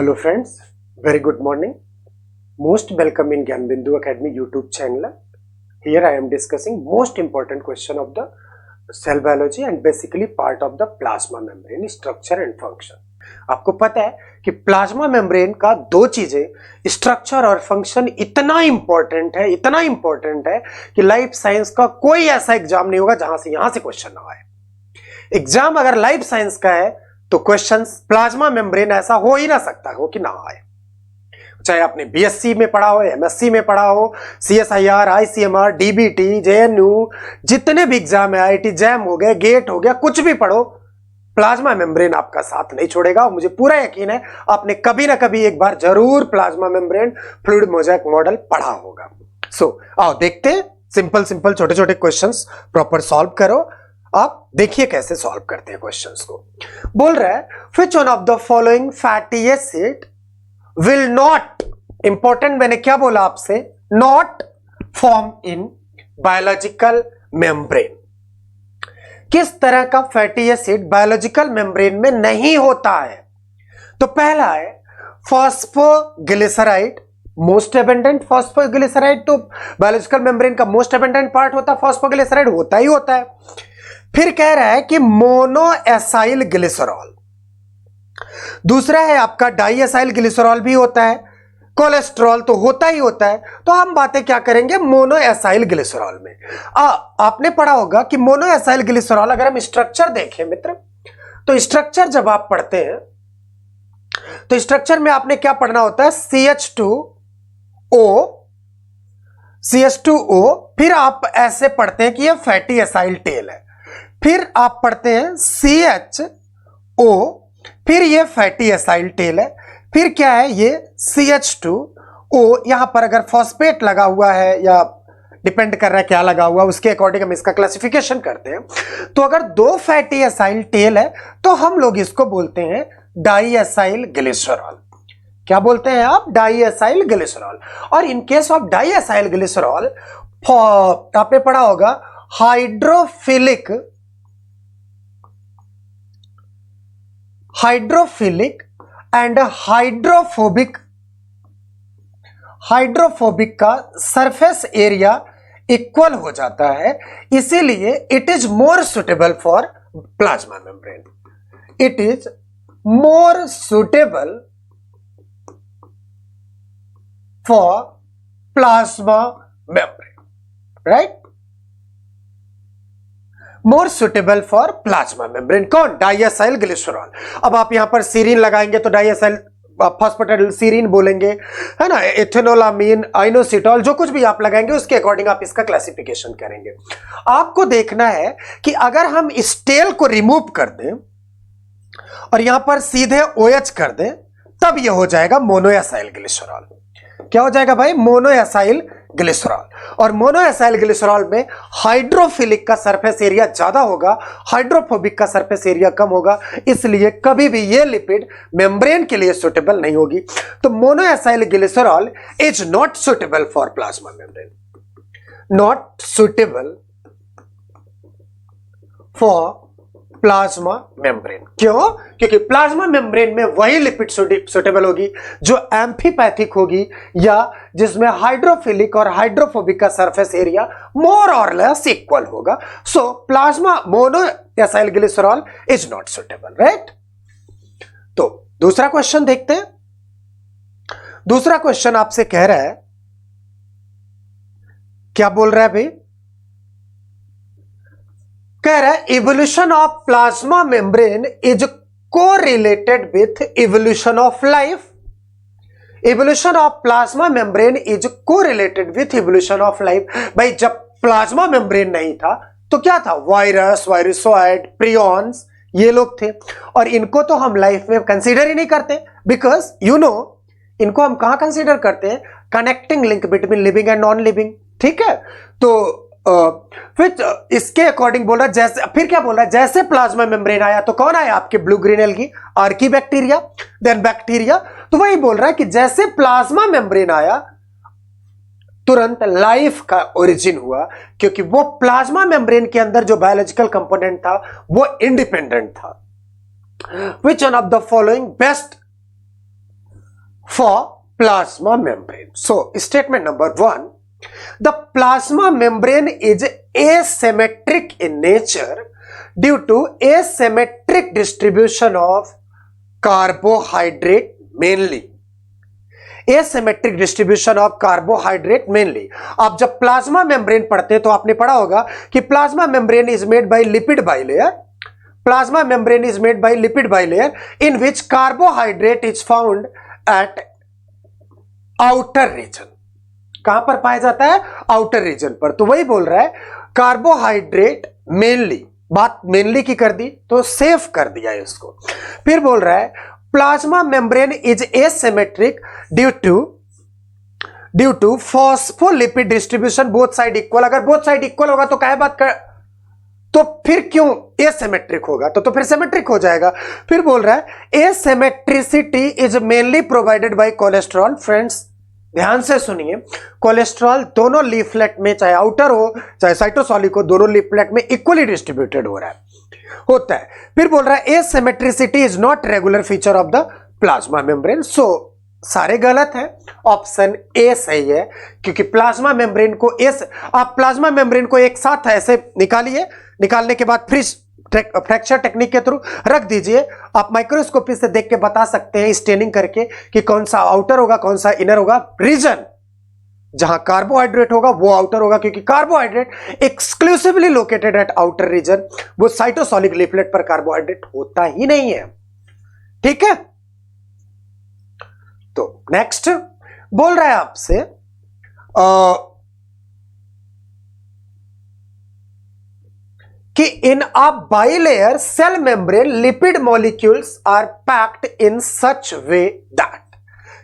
Hello friends, very good morning. Most welcome in Gyan Bindu Academy YouTube channel. Here I am discussing most important question of the cell biology and basically part of the plasma membrane structure and function. आपको पता है कि plasma membrane का दो चीजें structure और function इतना important है कि लाइफ साइंस का कोई ऐसा एग्जाम नहीं होगा जहां से यहां से क्वेश्चन ना आए। एग्जाम अगर लाइफ साइंस का है तो क्वेश्चन प्लाज्मा मेम्ब्रेन ऐसा हो ही ना सकता हो कि ना आए, चाहे आपने बीएससी में पढ़ा हो, एमएससी में पढ़ा हो, सीएसआईआर, आईसीएमआर, डीबीटी, जेएनयू, जितने भी एग्जाम है, आईआईटी जैम हो गया, गेट हो गया, कुछ भी पढ़ो, प्लाज्मा मेम्ब्रेन आपका साथ नहीं छोड़ेगा। मुझे पूरा यकीन है आपने कभी ना कभी एक बार जरूर plasma membrane fluid mosaic model पढ़ा होगा। आओ देखते हैं, सिंपल छोटे छोटे क्वेश्चंस प्रॉपर सॉल्व करो। आप देखिए कैसे सॉल्व करते हैं क्वेश्चंस को। बोल रहा है which one of the following fatty acid will not, important मैंने क्या बोला आपसे, not form in biological membrane. किस तरह का फैटी एसिड बायोलॉजिकल मेम्ब्रेन में नहीं होता है? तो पहला है फॉस्फोग्लिसराइड, मोस्ट एबंडेंट फॉस्फोग्लिसराइड, तो बायोलॉजिकल मेम्ब्रेन का मोस्ट एबंडेंट पार्ट होता है फॉस्फोग्लिसराइड, होता ही होता है। फिर कह रहा है कि मोनोएसाइल ग्लिसरॉल, दूसरा है आपका डाइएसाइल ग्लिसरॉल भी होता है, कोलेस्ट्रॉल तो होता ही होता है। तो हम बातें क्या करेंगे मोनोएसाइल ग्लिसरॉल में। आपने पढ़ा होगा कि मोनोएसाइल ग्लिसरॉल, अगर हम स्ट्रक्चर देखें मित्र, तो स्ट्रक्चर जब आप पढ़ते हैं तो स्ट्रक्चर में आपने क्या पढ़ना होता है, CH2O, फिर आप ऐसे पढ़ते हैं कि यह फैटी एसाइल टेल है, फिर आप पढ़ते हैं CHO, फिर ये फैटी एसाइल टेल है, फिर क्या है ये CH2O। यहां पर अगर फॉस्फेट लगा हुआ है या डिपेंड कर रहा है क्या लगा हुआ, उसके अकॉर्डिंग हम इसका क्लासिफिकेशन करते हैं। तो अगर दो फैटी एसाइल टेल है तो हम लोग इसको बोलते हैं डाइएसाइल ग्लिसरॉल। क्या बोलते हैं आप? Diacyl glycerol. और in case of diacyl glycerol आपने पढ़ा होगा हाइड्रोफिलिक एंड हाइड्रोफोबिक का सरफेस एरिया इक्वल हो जाता है, इसीलिए it is more suitable for plasma membrane. It is more suitable for plasma membrane, right? More suitable for plasma membrane कौन? Diacyl glycerol. अब आप यहां पर सीरीन लगाएंगे तो डाइएसाइल फॉस्फेटाइल सीरीन बोलेंगे, है ना, एथेनोलामीन, आइनोसिटॉल, जो कुछ भी आप लगाएंगे उसके अकॉर्डिंग आप इसका क्लासिफिकेशन करेंगे। आपको देखना है कि अगर हम इस टेल को रिमूव कर दें और यहां पर सीधे OH कर दें, तब यह हो जाएगा मोनोएसाइल ग्लिसरॉल। क्या हो जाएगा भाई? मोनोएसाइल ग्लिसरॉल। और मोनोएसाइल ग्लिसरॉल में हाइड्रोफिलिक का सरफेस एरिया ज्यादा होगा, हाइड्रोफोबिक का सरफेस एरिया कम होगा, इसलिए कभी भी ये लिपिड मेम्ब्रेन के लिए सुटेबल नहीं होगी। तो monoacyl glycerol is not suitable for plasma membrane, not suitable for plasma membrane. क्यों? क्योंकि प्लाज्मा मेम्ब्रेन में वही लिपिड सुटेबल होगी जो एम्फीपैथिक होगी या जिसमें हाइड्रोफिलिक और हाइड्रोफोबिक का सरफेस एरिया मोर और लेस इक्वल होगा। So plasma monoacyl glycerol is not suitable, right? तो दूसरा क्वेश्चन देखते हैं। दूसरा क्वेश्चन आपसे कह रहा है, क्या बोल रहा है भाई? कह रहा है evolution of plasma membrane is correlated with evolution of life. Evolution of plasma membrane is correlated with evolution of life. भाई जब प्लाज्मा मेम्ब्रेन नहीं था तो क्या था? वायरस, वायरसोइड, प्रियॉन्स, ये लोग थे, और इनको तो हम लाइफ में कंसीडर ही नहीं करते, बिकॉज इनको हम कहां कंसीडर करते हैं? Connecting link between living and non living, ठीक है? तो फिर इसके अकॉर्डिंग बोल रहा है, जैसे फिर क्या बोल रहा है, जैसे प्लाज्मा मेम्ब्रेन आया तो कौन आया? आपके blue green algae, archaebacteria, then bacteria. तो वही बोल रहा है कि जैसे प्लाज्मा मेम्ब्रेन आया तुरंत लाइफ का ओरिजिन हुआ, क्योंकि वो प्लाज्मा मेम्ब्रेन के अंदर जो बायोलॉजिकल कंपोनेंट था वो इंडिपेंडेंट था। Which one of the following best for plasma membrane. So statement number 1, the plasma membrane is asymmetric in nature due to asymmetric distribution of carbohydrate mainly. Asymmetric distribution of carbohydrate mainly. आप जब plasma membrane पढ़ते हैं तो आपने पढ़ा होगा कि plasma membrane is made by lipid bilayer. Plasma membrane is made by lipid bilayer in which carbohydrate is found at outer region. कहां पर पाया जाता है? आउटर रीजन पर. तो वही बोल रहा है कार्बोहाइड्रेट मेनली. बात मेनली की कर दी तो सेफ कर दिया है इसको. फिर बोल रहा है plasma membrane is asymmetric due to phospholipid distribution both side equal. अगर बोथ साइड इक्वल होगा तो क्या बात कर, तो फिर क्यों एसिमेट्रिक होगा? तो फिर सिमेट्रिक हो जाएगा. फिर बोल रहा है asymmetricity is mainly provided by cholesterol. Friends ध्यान से सुनिए, कोलेस्ट्रॉल दोनों लीफलेट में, चाहे आउटर हो चाहे साइटोसॉलिक हो, दोनों लीफलेट में इक्वली डिस्ट्रीब्यूटेड हो रहा है, होता है. फिर बोल रहा है asymmetricity is not regular feature of the plasma membrane. So सारे गलत हैं, ऑप्शन ए सही है. क्योंकि प्लाज्मा मेम्ब्रेन को आप प्लाज्मा मेम्ब्रेन को एक साथ ऐसे निकालिए, निकालने के बाद फ्रिज फ्रैक्चर टेक्निक के थ्रू रख दीजिए. आप माइक्रोस्कोपी से देख के बता सकते हैं स्टेनिंग करके कि कौन सा आउटर होगा कौन सा इनर होगा. रीजन जहां कार्बोहाइड्रेट होगा वो आउटर होगा, क्योंकि carbohydrate exclusively located at outer region. वो साइटोसॉलिक लीफलेट पर कार्बोहाइड्रेट होता ही नहीं है. ठीक है. तो नेक्स्ट बोल रहा है आपसे कि in a bilayer cell membrane lipid molecules are packed in such way that.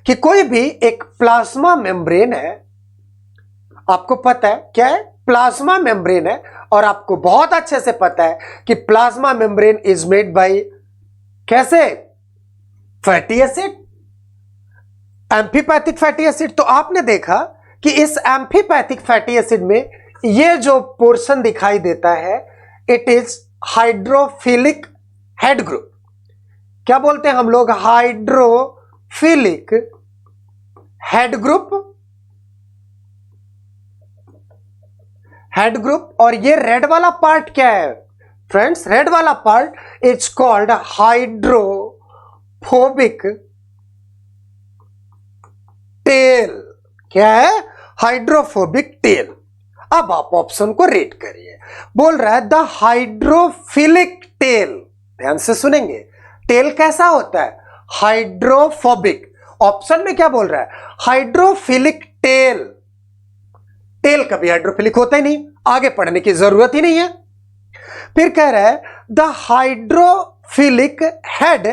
कि कोई भी एक प्लाज्मा मेम्ब्रेन है, आपको पता है क्या है? प्लाज्मा मेम्ब्रेन है. और आपको बहुत अच्छे से पता है कि plasma membrane is made by कैसे? Fatty acid, amphipathic fatty acid. तो आपने देखा कि इस एम्फीपैथिक फैटी एसिड में ये जो पोर्शन दिखाई देता है it is hydrophilic head group. क्या बोलते हैं हम लोग? Hydrophilic head group. Head group. और ये रेड वाला पार्ट क्या है फ्रेंड्स? रेड वाला part is called hydrophobic tell. क्या है? Hydrophobic tell. अब आप ऑप्शन को रीड करिए. बोल रहा है द हाइड्रोफिलिक टेल. ध्यान से सुनेंगे, टेल कैसा होता है? हाइड्रोफोबिक. ऑप्शन में क्या बोल रहा है? Hydrophilic tail. टेल कभी हाइड्रोफिलिक होता ही नहीं, आगे पढ़ने की जरूरत ही नहीं है. फिर कह रहा है the hydrophilic head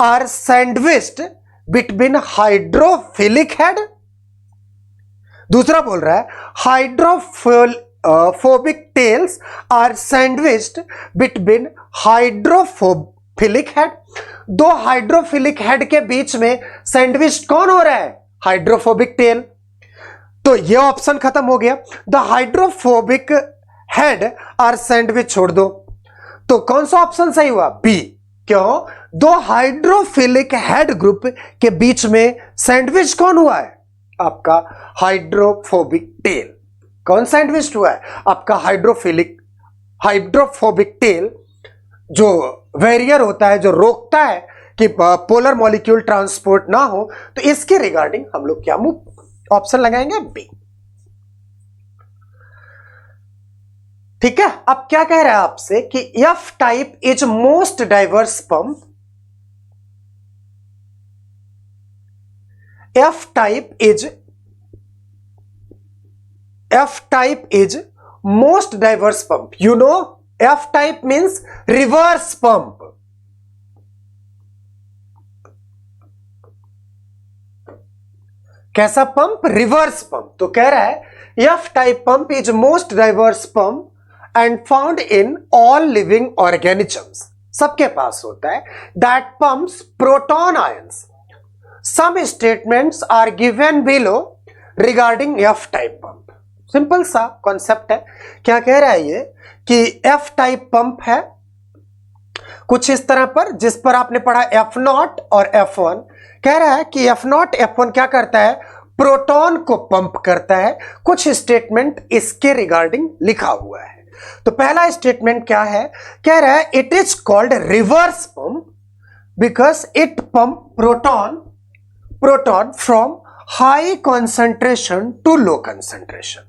are sandwiched between hydrophilic head. दूसरा बोल रहा है hydrophobic tails are sandwiched between hydrophilic head. दो हाइड्रोफिलिक हेड के बीच में सैंडविच कौन हो रहा है? Hydrophobic tail. तो ये ऑप्शन खत्म हो गया. The hydrophobic head are sandwich छोड़ दो. तो कौन सा ऑप्शन सही हुआ? बी. क्यों? दो हाइड्रोफिलिक हेड ग्रुप के बीच में सैंडविच कौन हुआ है? आपका हाइड्रोफोबिक टेल. कौन सैंडविच हुआ है? आपका हाइड्रोफोबिक टेल, जो वेरियर होता है, जो रोकता है कि पोलर मॉलिक्यूल ट्रांसपोर्ट ना हो. तो इसके रिगार्डिंग हम लोग क्या ऑप्शन लगाएंगे? बी. ठीक है. अब क्या कह रहा है आपसे कि F type is most diverse pump. F type is most diverse pump. You know, F type means reverse pump. कैसा पंप? Reverse pump. तो कह रहा है F type pump is most diverse pump and found in all living organisms. सबके पास होता है. That pumps proton ions. Some statements are given below regarding F type pump. Simple सा concept है. क्या कह रहा है ये कि F टाइप पंप है कुछ इस तरह पर, जिस पर आपने पढ़ा F0 और F1 कह रहा है कि F0 F1 क्या करता है, प्रोटॉन को पंप करता है। कुछ स्टेटमेंट इसके रिगार्डिंग लिखा हुआ है। तो पहला स्टेटमेंट क्या है, कह रहा है it is called reverse pump because it pump proton from high concentration to low concentration.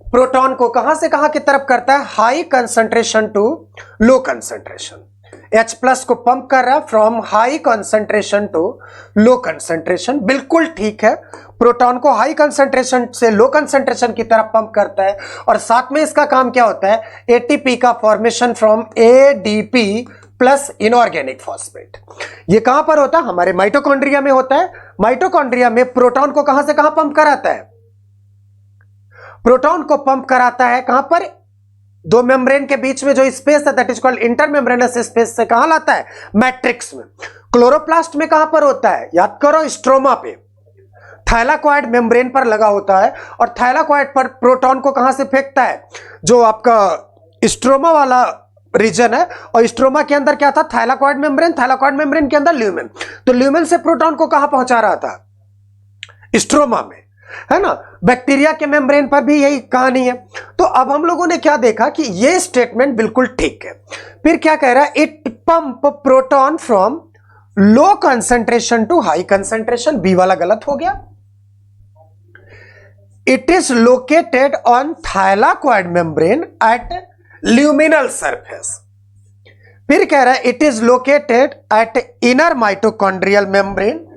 Proton को कहां से कहां की तरफ करता है, high concentration to low concentration. H plus को पंप कर रहा है from high concentration to low concentration, बिल्कुल ठीक है। प्रोटॉन को हाई कंसंट्रेशन से लो कंसंट्रेशन की तरफ पंप करता है और साथ में इसका काम क्या होता है, एटीपी का formation from ADP plus inorganic phosphate. ये कहां पर होता है, हमारे माइटोकॉन्ड्रिया में होता है। माइटोकॉन्ड्रिया में प्रोटॉन को कहां से कहां पंप कराता है, प्रोटॉन को पंप कराता है कहां पर, दो मेम्ब्रेन के बीच में जो स्पेस है that is called intermembranous space से कहां लाता है, मैट्रिक्स में। क्लोरोप्लास्ट में कहां पर होता है, याद करो स्ट्रोमा पे, थाइलाकॉइड मेम्ब्रेन पर लगा होता है और थाइलाकॉइड पर प्रोटॉन को कहां से फेंकता है, जो आपका स्ट्रोमा वाला रीजन है, और स्ट्रोमा के अंदर क्या था, थाइलाकॉइड मेम्ब्रेन, थाइलाकॉइड मेम्ब्रेन के अंदर ल्यूमेन। तो ल्यूमेन से प्रोटॉन को कहां पहुंचा रहा था, स्ट्रोमा में, है ना। बैक्टीरिया के मेम्ब्रेन पर भी यही कहानी है। तो अब हम लोगों ने क्या देखा कि ये स्टेटमेंट बिल्कुल ठीक है। फिर क्या कह रहा है, it pump proton from low concentration to high concentration, B वाला गलत हो गया। It is located on thylakoid membrane at luminal surface. फिर कह रहा है it is located at inner mitochondrial membrane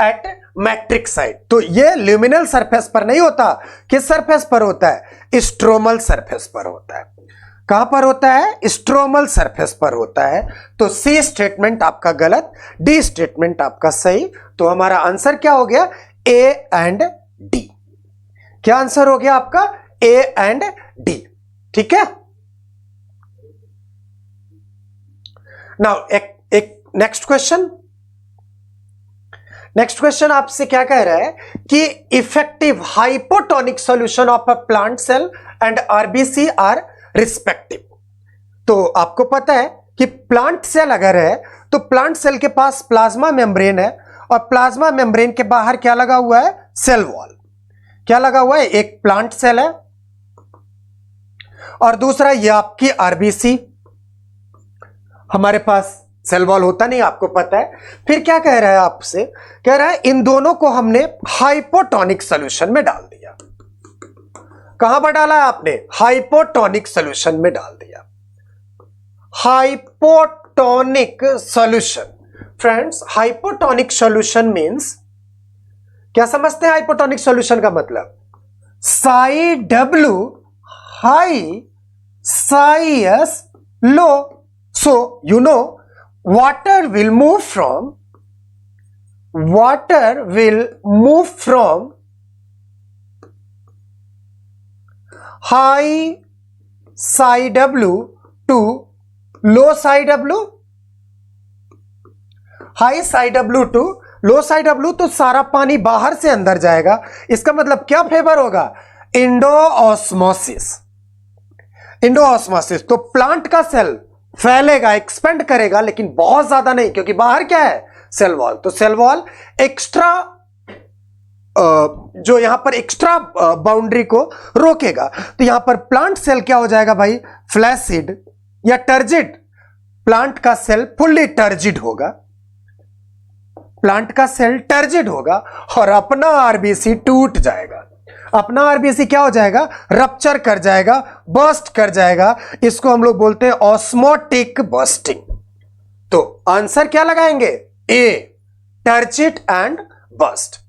at matrix side. तो ये ल्यूमिनल सरफेस पर नहीं होता, किस सरफेस पर होता है, स्ट्रोमल सरफेस पर होता है। कहां पर होता है, स्ट्रोमल सरफेस पर होता है। तो सी स्टेटमेंट आपका गलत, डी स्टेटमेंट आपका सही। तो हमारा आंसर क्या हो गया, ए एंड डी। क्या आंसर हो गया आपका, ए एंड डी, ठीक है। नाउ एक नेक्स्ट क्वेश्चन आपसे क्या कह रहा है कि effective hypotonic solution of a plant cell and RBC are respective. तो आपको पता है कि प्लांट सेल अगर है तो प्लांट सेल के पास प्लाज्मा मेम्ब्रेन है और प्लाज्मा मेम्ब्रेन के बाहर क्या लगा हुआ है, सेल वॉल। क्या लगा हुआ है, एक प्लांट सेल है और दूसरा ये आपकी आरबीसी। हमारे पास सेल वॉल होता नहीं, आपको पता है। फिर क्या कह रहा है आपसे, कह रहा है इन दोनों को हमने हाइपोटोनिक सॉल्यूशन में डाल दिया। कहां पर डाला है आपने, हाइपोटोनिक सॉल्यूशन में डाल दिया। Hypotonic solution, friends hypotonic solution means, क्या समझते हैं हाइपोटोनिक सॉल्यूशन का मतलब, Sai W high, Sai S low. So you know water will move from high psi W to low psi W, high psi W to low psi W। तो सारा पानी बाहर से अंदर जाएगा। इसका मतलब क्या फेवर होगा, इंडो ऑस्मोसिस। तो प्लांट का सेल फैलेगा, एक्सपेंड करेगा, लेकिन बहुत ज्यादा नहीं, क्योंकि बाहर क्या है, सेल वॉल। तो सेल वॉल एक्स्ट्रा जो यहां पर एक्स्ट्रा बाउंड्री को रोकेगा। तो यहां पर प्लांट सेल क्या हो जाएगा भाई, फ्लैसिड या टर्जिड। प्लांट का सेल फुल्ली टर्जिड होगा, प्लांट का सेल टर्जिड होगा और अपना आरबीसी टूट जाएगा। अपना आरबीसी क्या हो जाएगा, रप्चर कर जाएगा, बर्स्ट कर जाएगा। इसको हम लोग बोलते हैं ऑस्मोटिक बर्स्टिंग। तो आंसर क्या लगाएंगे, ए, टर्जिड एंड बर्स्ट।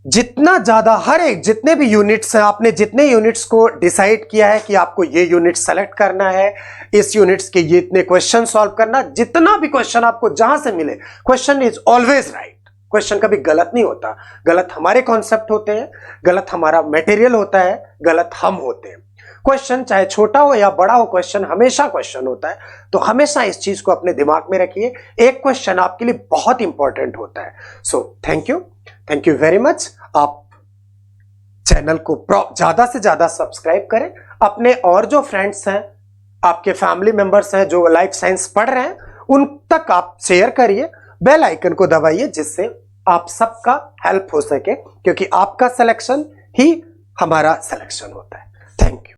जितना ज्यादा, हर एक जितने भी यूनिट्स हैं, आपने जितने यूनिट्स को डिसाइड किया है कि आपको ये यूनिट सेलेक्ट करना है, इस यूनिट्स के ये इतने क्वेश्चन सॉल्व करना, जितना भी क्वेश्चन आपको जहां से मिले, question is always right. Question कभी गलत नहीं होता। गलत हमारे कॉन्सेप्ट होते हैं, गलत हमारा मटेरियल होता है, गलत हम होते हैं। क्वेश्चन चाहे छोटा हो या बड़ा हो, क्वेश्चन हमेशा क्वेश्चन होता है। तो हमेशा इस चीज को अपने दिमाग में रखिए, एक क्वेश्चन आपके लिए बहुत इंपॉर्टेंट होता है। So thank you very much. आप चैनल को ज्यादा से ज्यादा सब्सक्राइब करें, अपने और जो फ्रेंड्स हैं आपके फैमिली मेंबर्स हैं जो लाइफ साइंस पढ़ रहे हैं, उन तक आप शेयर करिए, बेल आइकन को दबाइए, जिससे आप सबका हेल्प हो सके, क्योंकि आपका सिलेक्शन ही हमारा सिलेक्शन होता है। Thank you.